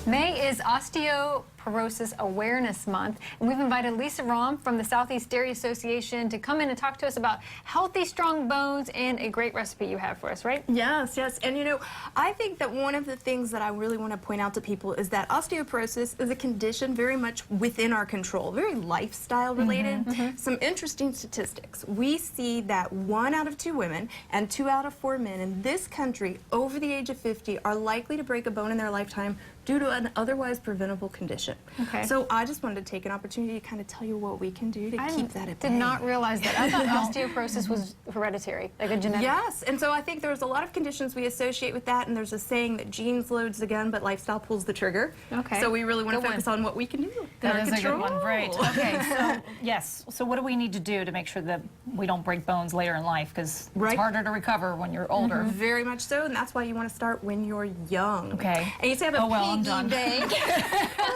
May is Osteoporosis Awareness Month, and we've invited Lisa Raum from the Southeast Dairy Association to come in and talk to us about healthy, strong bones and a great recipe you have for us, right? Yes, yes. And you know, I think that one of the things that I really want to point out to people is that osteoporosis is a condition very much within our control, very lifestyle related. Some interesting statistics. We see that 1 out of 2 women and 2 out of 4 men in this country over the age of 50 are likely to break a bone in their lifetime due to an otherwise preventable condition. Okay. So I just wanted to take an opportunity to kind of tell you what we can do to keep that at bay. I did not realize that. I thought osteoporosis was hereditary, like a genetic. Yes, and so I think there's a lot of conditions we associate with that, and there's a saying that genes loads the gun, but lifestyle pulls the trigger. Okay. So we really want to focus on what we can do. That is a good one, right. Okay, so yes, so what do we need to do to make sure that we don't break bones later in life? Because it's harder to recover when you're older. Very much so, and that's why you want to start when you're young. Okay. And you say I have a piggy bank.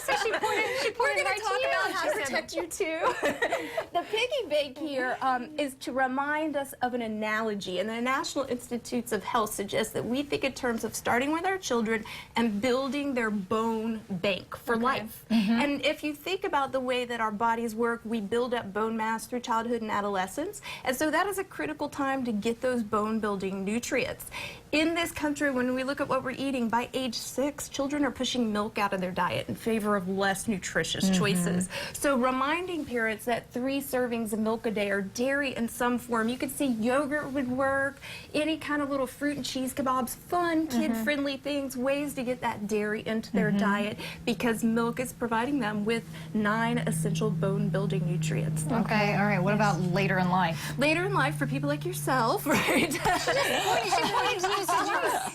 So she poured We're going to talk about how to protect you too. The piggy bank here is to remind us of an analogy, and the National Institutes of Health suggests that we think in terms of starting with our children and building their bone bank for life. And if you think about the way that our bodies work, we build up bone mass through childhood and adolescence, and so that is a critical time to get those bone building nutrients. In this country, when we look at what we're eating, by age 6, children are pushing milk out of their diet in favor of less nutritious choices. So reminding parents that 3 servings of milk a day or dairy in some form, you could see yogurt would work, any kind of little fruit and cheese kebabs, fun, kid-friendly things, ways to get that dairy into their diet, because milk is providing them with 9 essential bone-building nutrients. Okay, all right, what about later in life? Later in life, for people like yourself, right?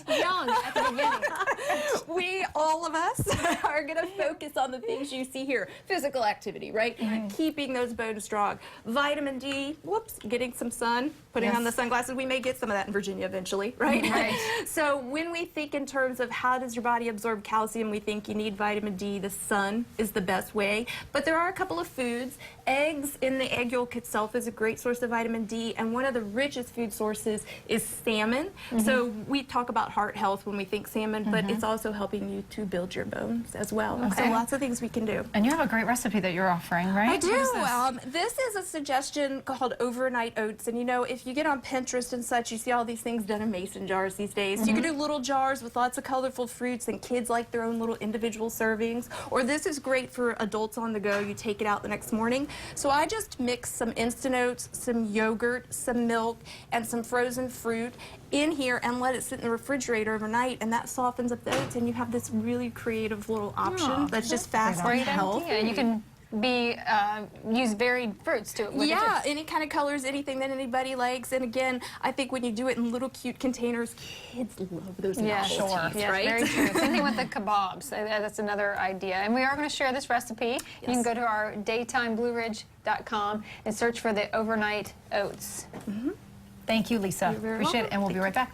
Young at the beginning. We, all of us, are going to focus on the things you see here. Physical activity, right? Keeping those bones strong. Vitamin D, whoops, getting some sun, putting on the sunglasses. We may get some of that in Virginia eventually, right? So when we think in terms of how does your body absorb calcium, we think you need vitamin D. The sun is the best way. But there are a couple of foods. Eggs in the egg yolk itself is a great source of vitamin D, and one of the richest food sources is salmon. So we talk about heart health when we think salmon, but it's also helping you to build your bones as well. So lots of things we can do. And you have a great recipe that you're offering, right? I do. This is a suggestion called overnight oats, and you know, if you get on Pinterest and such, you see all these things done in mason jars these days. You can do little jars with lots of colorful fruits, and kids like their own little individual servings. Or this is great for adults on the go. You take it out the next morning. So I just mix some instant oats, some yogurt, some milk, and some frozen fruit in here and let it sit in the refrigerator overnight, and that softens up the oats, and you have this really creative little option that's just fast and healthy. And you can use varied fruits to it with it too. Any kind of colors, anything that anybody likes. And again, I think when you do it in little cute containers, kids love those novelties, right? Very true. Same thing with the kebabs. That's another idea. And we are going to share this recipe. You can go to our daytimeblueridge.com and search for the overnight oats. Thank you, Lisa. You're very Appreciate it, welcome. and we'll be right back.